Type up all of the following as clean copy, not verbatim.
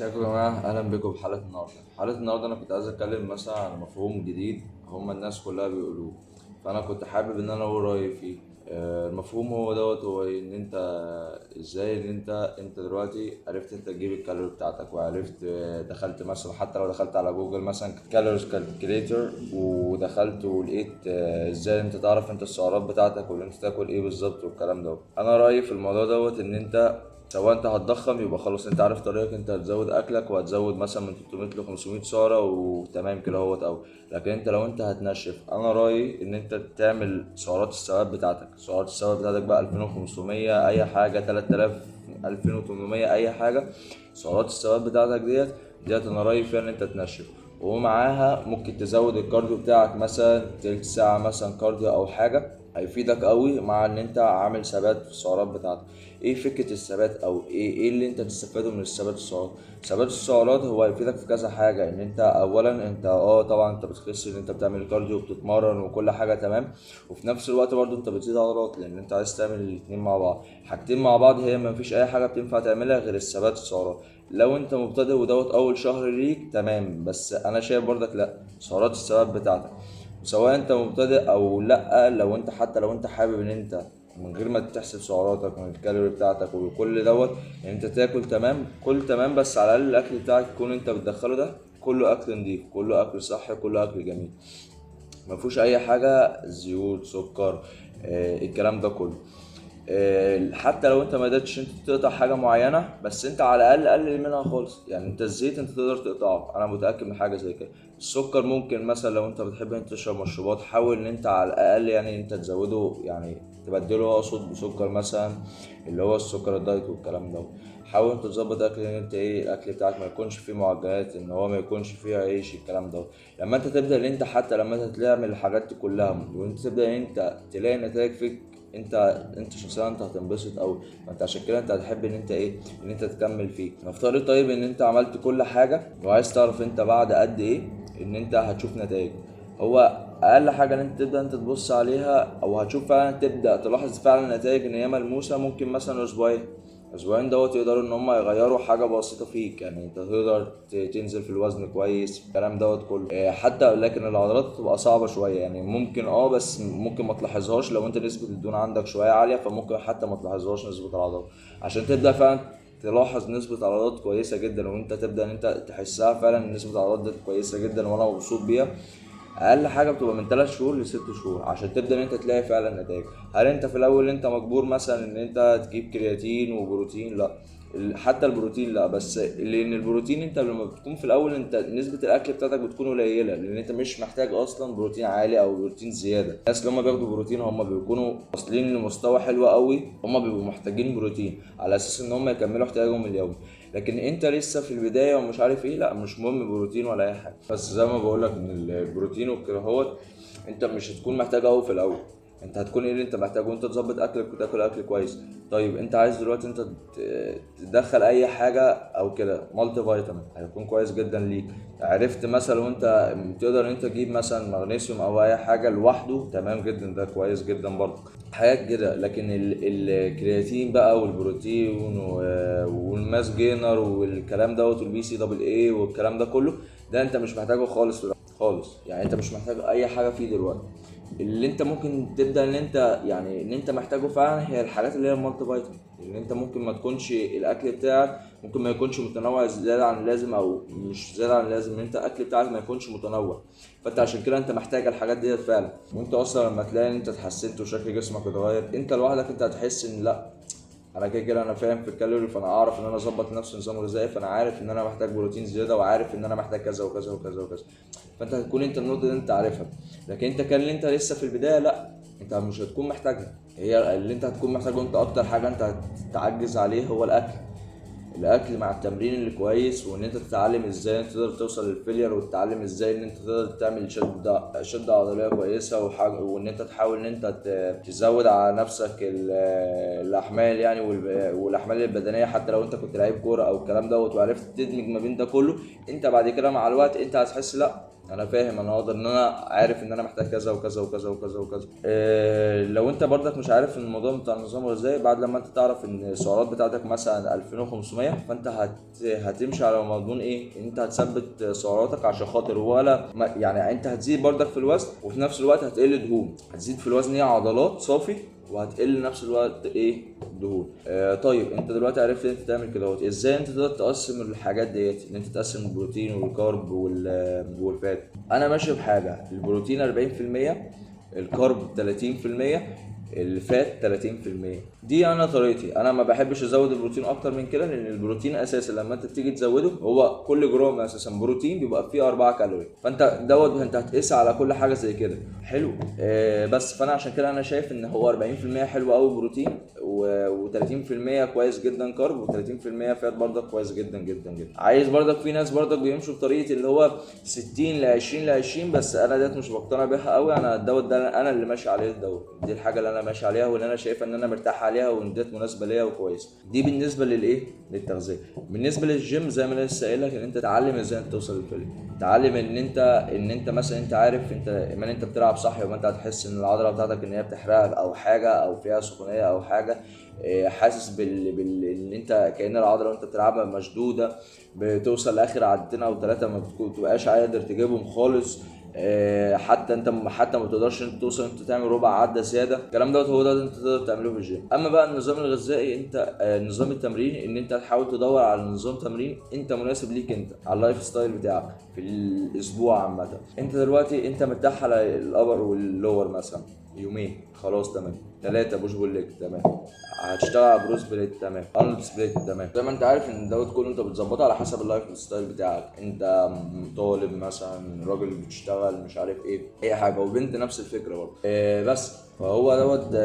ازيكم يا جماعة، أهلا بكم في حلقة النهاردة. أنا كنت عايز أتكلم مثلا عن مفهوم جديد هما الناس كلها بيقولوه، فأنا كنت حابب إن أنا أقول رأيي فيه. المفهوم هو دوت هو إن أنت إزاي إن أنت دلوقتي عرفت أنت تجيب الكالوري بتاعتك، وعرفت دخلت مثلا، حتى لو دخلت على جوجل مثلا كالوريز كالكوليتر ودخلت ولقيت إزاي أنت تعرف أنت السعرات بتاعتك واللي أنت تاكل إيه بالظبط والكلام دوت. أنا رأيي في الموضوع دوت إن أنت سواء انت هتضخم يبقى خلاص انت عارف طريقك، انت هتزود اكلك وهتزود مثلا من 300 ل 500 سعره وتمام كده اهوت. او لكن انت لو انت هتنشف، انا رايي ان انت تعمل سعرات الثبات بتاعتك. بقى 2500 اي حاجه، 3000، 2800 اي حاجه. سعرات الثبات بتاعتك ديت انا رايي فيها ان انت تنشف، ومعاها ممكن تزود الكارديو بتاعك مثلا تلت ساعه مثلا كارديو او حاجه، هيفيدك قوي مع ان انت عامل ثبات في السعرات بتاعتك. ايه فكرة الثبات او ايه اللي انت تستفاده من الثبات السعرات؟ ثبات السعرات هو هيفيدك في كذا حاجة. ان انت اولا انت طبعا انت بتخس، ان انت بتعمل كارديو وبتتمرن وكل حاجة تمام، وفي نفس الوقت برضو انت بتزيد عضلات، لان انت عايز تعمل الاتنين مع بعض. حاجتين مع بعض هي ما فيش اي حاجة بتنفع تعملها غير الثبات السعرات. لو انت مبتدئ ودوت اول شهر ليك تمام، بس انا شايف برضك لا، سعرات الثبات بتاعتك سواء انت مبتدئ او لا، لو انت حتى لو انت حابب ان انت من غير ما تحسب سعراتك من الكالوري بتاعتك وكل دوت، ان انت تاكل تمام، كل تمام، بس على الاقل الاكل بتاعك يكون انت بتدخله ده كله اكل نضيف، كله اكل صحي، كله اكل جميل، ما فيهوش اي حاجه زيوت سكر، الكلام ده كله. حتى لو انت ما قدرتش انت تقطع حاجه معينه، بس انت على الاقل قلل منها خالص. يعني انت الزيت انت تقدر تقطعه، انا متاكد من حاجه زي كده. السكر ممكن مثلا لو انت بتحب انت تشرب مشروبات، حاول ان انت على الاقل يعني انت تزوده، يعني تبدله اقصد بسكر مثلا اللي هو السكر الدايت والكلام ده. حاول انت تظبط اكل، ان انت الاكل بتاعك ما يكونش فيه معجنات، ان هو ما يكونش فيه عيش، الكلام ده. لما انت تبدا ان انت حتى لما انت تعمل الحاجات دي كلها وانت تبدا ان انت تلاقي نتائج فيك، انت شخصيا انت هتنبسط قوي. فانت عشان كده انت هتحب ان انت ان انت تكمل فيه. نفترض طيب ان انت عملت كل حاجه وعايز تعرف انت بعد قد ايه ان انت هتشوف نتائج. هو اقل حاجه ان انت تبدا انت تبص عليها او هتشوف فعلا تبدا تلاحظ فعلا نتائج ان هي ملموسه، ممكن مثلا اسبوعين. اسبوعين دوت يقدروا ان هم يغيروا حاجه بسيطه فيك، يعني انت تقدر تنزل في الوزن كويس، الكلام دوت كله. حتى لكن العضلات بتبقى صعبه شويه، يعني ممكن بس ممكن ما تلاحظهاش لو انت نسبه الدهون عندك شويه عاليه، فممكن حتى ما تلاحظهاش نسبه العضلات. عشان تبدا فعلا تلاحظ نسبة عضلات كويسة جدا، وانت تبدأ ان انت تحسها فعلا ان نسبة العضلات دي كويسة جدا وانا مبسوط بيها. اقل حاجه بتبقى من 3 شهور ل 6 شهور عشان تبدا ان انت تلاقي فعلا نتائج. هل انت في الاول انت مجبور مثلا ان انت تجيب كرياتين وبروتين؟ لا، حتى البروتين لا، بس لان البروتين انت لما بتكون في الاول انت نسبه الاكل بتاعتك بتكون قليله، لان انت مش محتاج اصلا بروتين عالي او بروتين زياده. الناس اللي هم بياخدوا بروتين هم بيكونوا واصلين لمستوى حلو قوي، هم بيبقوا محتاجين بروتين على اساس ان هم يكملوا احتياجهم اليومي. لكن انت لسه في البدايه ومش عارف ايه، لا مش مهم بروتين ولا اي حاجه. بس زي ما بقول لك ان البروتين وكده هوت انت مش هتكون محتاجه قوي في الاول. انت هتكون ايه اللي انت محتاجه؟ انت تظبط اكلك وتاكل اكل كويس. طيب انت عايز دلوقتي انت تدخل اي حاجه او كده، مالتي فيتامين هيكون كويس جدا ليك. عرفت مثلا وانت تقدر انت تجيب مثلا مغنيسيوم او اي حاجه لوحده تمام جدا، ده كويس جدا برضه، حاجات كده. لكن الكرياتين بقى والبروتين والماس جينر والكلام دوت والبي سي دبل اي والكلام ده كله، ده انت مش محتاجه خالص خالص. يعني انت مش محتاج اي حاجه فيه دلوقتي. اللي انت ممكن تبدا ان انت يعني ان انت محتاجه فعلا هي الحاجات اللي هي المالتي فيتامين. ان انت ممكن ما تكونش الاكل بتاعك ممكن ما يكونش متنوع زياده عن اللازم، او مش زياده عن اللازم، ان انت الاكل بتاعك ما يكونش متنوع. فانت عشان كده انت محتاج الحاجات ديت فعلا. وانت اصلا لما تلاقي ان انت اتحسنت وشكل جسمك اتغير، انت لوحدك انت هتحس ان لا، انا كده كده انا فاهم في الكالوري، فانا اعرف ان انا اظبط نفسي نظام غذائي، فانا عارف ان انا محتاج بروتين زياده، وعارف ان انا محتاج كذا وكذا وكذا وكذا. فانت هتكون انت النقطه دي انت عارفها. لكن انت كان اللي انت لسه في البدايه لا، انت مش هتكون محتاجها. هي اللي انت هتكون محتاجه انت اكتر حاجه انت هتعجز عليه هو الاكل. الاكل مع التمرين اللي كويس، وان انت تتعلم ازاي انت تقدر توصل للفيلير، وتتعلم ازاي ان انت تقدر تعمل شده عضليه كويسه وان انت تحاول ان انت تزود على نفسك الاحمال يعني والاحمال البدنيه. حتى لو انت كنت لعيب كوره او الكلام دوت وعرفت تدمج ما بين ده كله، انت بعد كده مع الوقت انت هتحس لا، انا فاهم، انا اقدر ان انا عارف ان انا محتاج كذا وكذا وكذا وكذا وكذا. لو انت برضك مش عارف الموضوع بتاع النظام الغذائي، بعد لما انت تعرف ان السعرات بتاعتك مثلا 2500، فانت هتمشي على مضمون ايه، انت هتثبت سعراتك عشان خاطر ولا يعني انت هتزيد برضك في الوزن، وفي نفس الوقت هتقل دهون. هتزيد في الوزن ايه، عضلات صافي، وهتقل نفس الوقت ايه، دهون. طيب انت دلوقتي عرفت انت تعمل كده اهوت، ازاي انت تقدر تقسم الحاجات ديت، ان انت تقسم البروتين والكارب والفات. انا ماشي بحاجه، البروتين 40%، الكارب 30%، الفات 30%. دي انا طريقتي، انا ما بحبش ازود البروتين اكتر من كده، لان البروتين اساسا لما انت تيجي تزوده، هو كل جرام اساسا بروتين بيبقى فيه 4 كالوري، فانت دوت انت هتقيس على كل حاجه زي كده. حلو. بس فانا عشان كده انا شايف ان هو 40% حلو قوي بروتين، و30% كويس جدا كارب، و30% فات برضك كويس جدا جدا جدا. عايز برضك، في ناس برضك بيمشوا بطريقه اللي هو 60 ل 20 ل 20، بس انا ديت مش بقتنع بيها قوي. انا دوت ده انا اللي ماشي عليه، دي الحاجه اللي انا ماشي عليها، واللي انا شايفه ان انا مرتاح عليها، وان ديت مناسبه ليا وكويس. دي بالنسبه للايه، للتغذيه. بالنسبه للجيم، زي ما انا لسه قايل لك، ان انت تتعلم ازاي انت توصل للفيلم، تعلم ان انت مثلا انت عارف انت اما انت بتلعب صح، يبقى انت هتحس ان العضله بتاعتك ان هي بتحرقك او حاجه، او فيها سخونيه او حاجه. حاسس ان انت كأن العضله وانت بتلعبها مشدوده، بتوصل لاخر عدتين او 3 ما بتبقاش قادر تجيبهم خالص. حتى ما تقدرش انت توصل انت تعمل ربع عده زياده. الكلام دوت هو ده انت تقدر تعمله في الجيم. اما بقى النظام الغذائي، انت نظام التمرين، ان انت تحاول تدور على نظام تمرين انت مناسب ليك، انت على اللايف ستايل بتاعك في الاسبوع عامه. انت دلوقتي انت مرتاح على الابر واللور مثلا يومين، خلاص تمام. 3 بوش بول ليج، تمام. هتشتغل على بروس بليت، تمام. ارنولد سبليت، تمام. زي ما انت عارف ان دوت كله انت بتظبطه على حسب اللايف ستايل بتاعك. انت طالب مثلا، راجل بتشتغل، مش عارف ايه، اي حاجه، وبنت نفس الفكره برضه. بس فهو دوت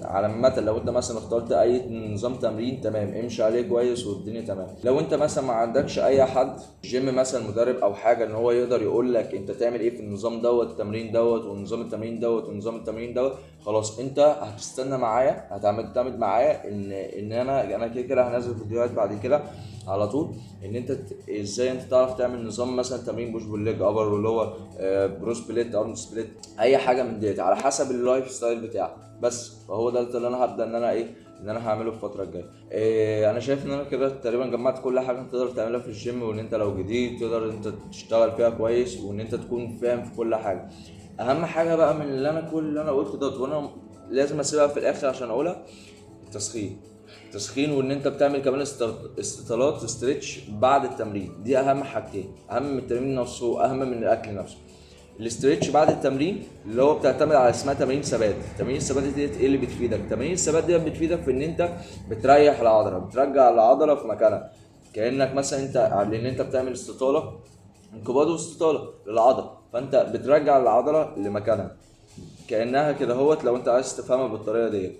على متى لو انت مثلا اخترت اي نظام تمرين، تمام، امشي عليه كويس والدنيا تمام. لو انت مثلا ما عندكش اي حد جيم مثلا، مدرب او حاجه، ان هو يقدر يقول لك انت تعمل ايه في النظام دوت، التمرين دوت، ونظام التمرين دوت، ونظام التمرين دوت، خلاص انت هتستنى معايا، هتعمد معايا ان انا كده كده هنزل فيديوهات بعد كده على طول، ان انت ازاي انت تعرف تعمل نظام مثلا تمرين بوش بول ليج، ابر ولور، بروس بليت، ارم سبليت، اي حاجه من ديت على حسب اللايف ستايل بتاعك. بس فهو ده اللي انا هبدا ان انا ايه، ان انا هعمله في الفتره الجايه. انا شايف ان انا كده تقريبا جمعت كل حاجه انت تقدر تعملها في الجيم، وان انت لو جديد تقدر انت تشتغل فيها كويس، وان انت تكون فاهم في كل حاجه. اهم حاجه بقى من كل اللي انا قلته ده، وانا لازم اسيبها في الاخر عشان اقولها، التسخين، وان انت بتعمل كمان استطالات ستريتش بعد التمرين. دي اهم حاجتين، اهم من التمرين نفسه، اهم من الاكل نفسه. الاستريتش بعد التمرين اللي هو بتعتمد على اسمها تمارين ثبات. تمارين الثبات دي ايه اللي بتفيدك؟ تمارين الثبات دي بتفيدك في ان انت بتريح العضله، بترجع العضله في مكانها، كانك مثلا انت لان انت بتعمل استطاله، انقباض واستطاله للعضله، فانت بترجع العضله لمكانها كانها كده هوت، لو انت عايز تفهمها بالطريقه دي.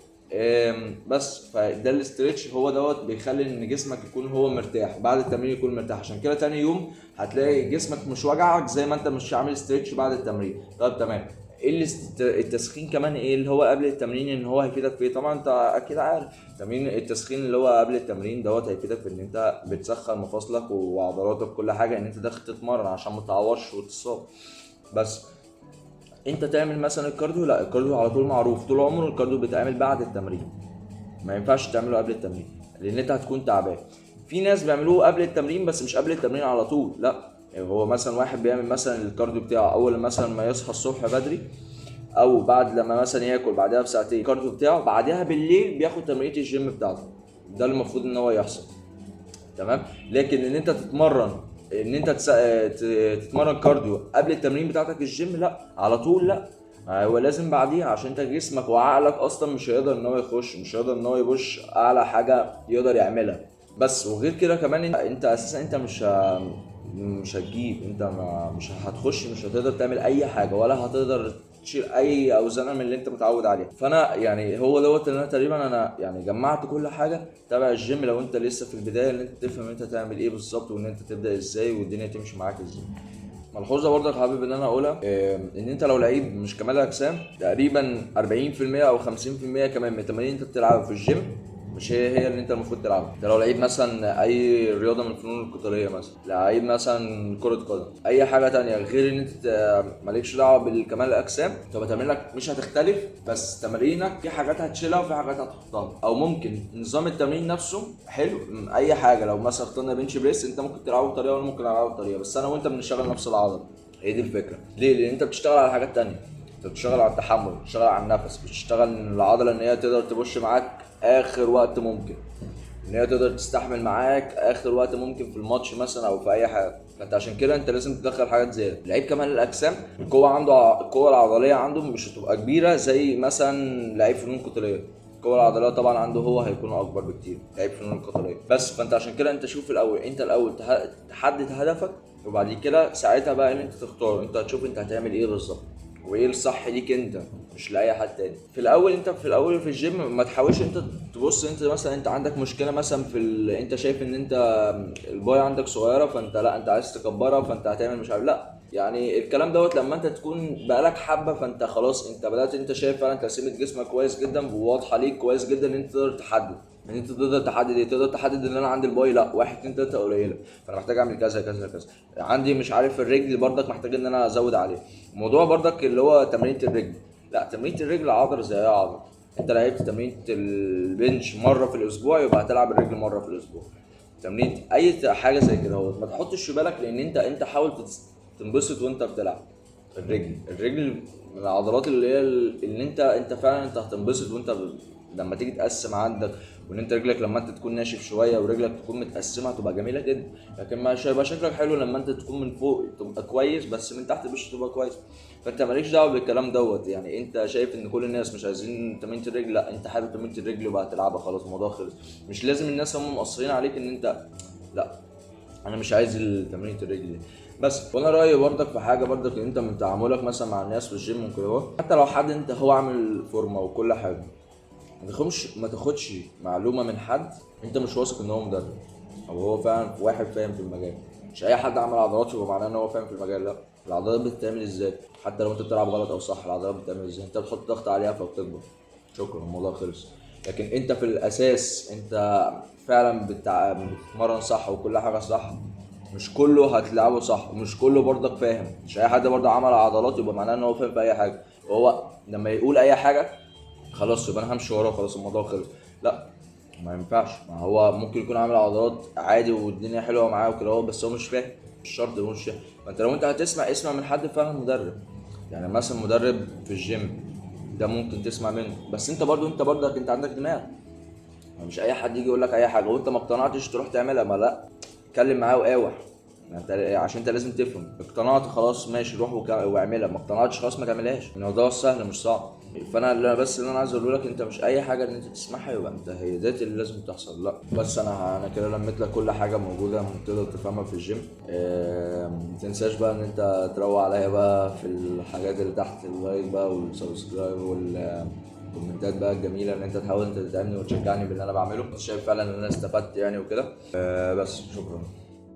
بس فده الاسترتش، هو دوت بيخلي ان جسمك يكون هو مرتاح بعد التمرين، يكون مرتاح، عشان كده تاني يوم هتلاقي جسمك مش وجعك زي ما انت مش عامل استرتش بعد التمرين. طب تمام. ايه التسخين كمان، ايه اللي هو قبل التمرين، ان هو هيفيدك في ايه؟ طبعا انت اكيد عارف تمرين التسخين اللي هو قبل التمرين دوت هيفيدك في ان انت بتسخن مفاصلك وعضلاتك، كل حاجه، ان انت داخل تتمرن عشان ما تعورش وتصاب. بس انت تعمل مثلا الكارديو، لا الكارديو على طول معروف طول عمره الكارديو بيتعمل بعد التمرين، ما ينفعش تعمله قبل التمرين لان انت هتكون تعبان. في ناس بيعملوه قبل التمرين بس مش قبل التمرين على طول، لا. هو مثلا واحد بيعمل مثلا الكارديو بتاعه اول مثلا ما يصحى الصبح بدري، او بعد لما مثلا ياكل بعدها بساعتين، الكارديو بتاعه بعدها بالليل بياخد تمرينة الجيم بتاعته. ده المفروض ان هو يحصل، تمام. لكن ان انت تتمرن، ان انت تتمرن كارديو قبل التمرين بتاعتك الجيم، لا على طول لا. هو لازم بعديها، عشان انت جسمك وعقلك اصلا مش هيقدر ان هو يخش، مش هيقدر ان هو يبوش اعلى حاجه يقدر يعملها. بس وغير كده كمان انت اساسا انت مش هتجيب، انت مش هتخش، مش هتقدر تعمل اي حاجه، ولا هتقدر تشيل اي اوزان من اللي انت متعود عليها. فانا يعني هو دوت اللي انا تقريبا انا يعني جمعت كل حاجه تبع الجيم. لو انت لسه في البدايه، ان انت تفهم انت تعمل ايه بالظبط، وان انت تبدا ازاي، والدنيا تمشي معاك ازاي. ملحوظه برضك حابب ان انا اقولها، ان انت لو لعيب مش كمال اجسام، تقريبا 40% او 50% كمان من التمارين انت بتلعبها في الجيم مش هي اللي انت المفروض تلعبها. انت لو لعيب مثلا اي رياضه من الفنون القتاليه، مثلا لعيب مثلا كره قدم، اي حاجه تانية غير ان انت مالكش دعوه بالكمال الاجسام، تبقى تمرينك مش هتختلف، بس تمارينك في حاجات هتشيلها وفي حاجات هتحطها. او ممكن نظام التمرين نفسه حلو. اي حاجه لو مثلا اخترنا بنش بريس، انت ممكن تلعبه بطريقه وانا ممكن العبه بطريقه، بس انا وانت بنشتغل نفس العضله. هي دي الفكره. ليه؟ لان انت بتشتغل على حاجات تانية. انت بتشتغل على التحمل، بتشتغل على النفس، بتشتغل العضله ان هي تقدر تبوش معاك اخر وقت ممكن، ان هي تقدر تستحمل معاك اخر وقت ممكن في الماتش مثلا او في اي حاجه. فانت عشان كده انت لازم تدخل حاجات زياده. لعيب كمال الاجسام القوه عنده، القوه العضليه عنده مش هتبقى كبيره زي مثلا لعيب فنون قتاليه. القوه العضليه طبعا عنده هو هيكون اكبر بكتير لعيب فنون القتاليه. بس فانت عشان كده انت شوف الاول، انت الاول تحدد هدفك، وبعد كده ساعتها بقى ان انت تختار، انت هتشوف انت هتعمل ايه بالظبط وايه الصح ليك انت، مش لاي حد تاني. في الاول انت في الاول في الجيم ما تحاولش انت تبص، انت مثلا انت عندك مشكله مثلا انت شايف ان انت الباي عندك صغيره، فانت لا انت عايز تكبرها، فانت هتعمل مش عارف. لا يعني الكلام دوت لما انت تكون بقالك حبه، فانت خلاص انت بدات، انت شايف فعلا تقسيمه جسمك كويس جدا وواضحه ليك كويس جدا، ان انت تقدر تحدد، ان انت تقدر تحدد ايه، تقدر تحدد ان انا عندي الباي لا 1 2 3 قليله، فانا محتاج اعمل كذا كذا كذا. عندي مش عارف الرجل برضك محتاج ان انا ازود عليه. الموضوع برضك اللي هو تمرينة الرجل، لا تمرينة الرجل عضله زي اي عضله. انت لعبت تمرينة البنش مره في الاسبوع، يبقى هتلعب الرجل مره في الاسبوع. تمرين اي حاجه زي كده ما تحطش في بالك، لان انت حاول تنبسط وانت بتلعب. الرجل من العضلات اللي هي اللي انت فعلا انت هتنبسط وانت لما تيجي تقسم عندك، وان انت رجلك لما انت تكون ناشف شويه ورجلك تكون متقسمه هتبقى جميله جدا. لكن مش هيبقى شكلك حلو لما انت تكون من فوق تبقى كويس بس من تحت مش تبقى كويس. فانت مالكش دعوه بالكلام دوت. يعني انت شايف ان كل الناس مش عايزين تمرينة الرجل، لا انت حابب تمرينة الرجل وبقى تلعبها خلاص الموضوع خلص. مش لازم الناس هم مقصرين عليك ان انت لا انا مش عايز تمرينة الرجل دي. بس وانا رايي برضك في حاجه برضك، ان انت من تعاملك مثلا مع الناس في الجيم وكده، حتى لو حد انت هو عامل فورمه وكل حاجه، ما تاخدش معلومه من حد انت مش واثق ان هو مدرب او هو فعلا واحد فاهم في المجال. مش اي حد عمل عضلات يبقى معناه ان هو فاهم في المجال، لا. العضلات بتتعمل ازاي؟ حتى لو انت بتلعب غلط او صح، العضلات بتتعمل ازاي؟ انت بتحط ضغط عليها فبتكبر، شكرا الموضوع خلص. لكن انت في الاساس انت فعلا بتتمرن صح وكل حاجه صح، مش كله هتلعبه صح ومش كله برضك فاهم. مش اي حد برضه عمل عضلات يبقى معناه ان هو فاهم في اي حاجه. وهو لما يقول اي حاجه خلاص يبقى انا همشي وراه خلاص الموضوع خلص، لا. ما ينفعش. ما هو ممكن يكون عامل عضلات عادي والدنيا حلوه معاه وكده، بس هو مش فاهم. مش شرط هو مش فاهم. فانت لو انت اسمع من حد فعلا مدرب. يعني مثلا مدرب في الجيم ده ممكن تسمع منه، بس انت برضك انت عندك دماغ. مش اي حد يجي يقول لك اي حاجه وانت ما اقتنعتش تروح تعملها، ما لا. اتكلم معاه وقاوح. انت عشان انت لازم تفهم. اقتنعت خلاص ماشي روح واعملها، ما اقتنعتش خلاص ما تعملهاش. الموضوع سهل مش صعب. فانا اللي انا عايز اقوله لك، انت مش اي حاجه ان انت تسمعها يبقى انت هي ذات اللي لازم تحصل، لا. بس انا كده لميت لك كل حاجه موجوده تقدر تفهمها في الجيم. ما تنساش بقى ان انت تروق عليا بقى في الحاجات اللي تحت، اللايك بقى والسبسكرايب والكومنتات بقى الجميله، ان انت تحاول انت تدعمني وتشجعني باللي انا بعمله. شايف فعلا ان انا استفدت يعني وكده. بس شكرا.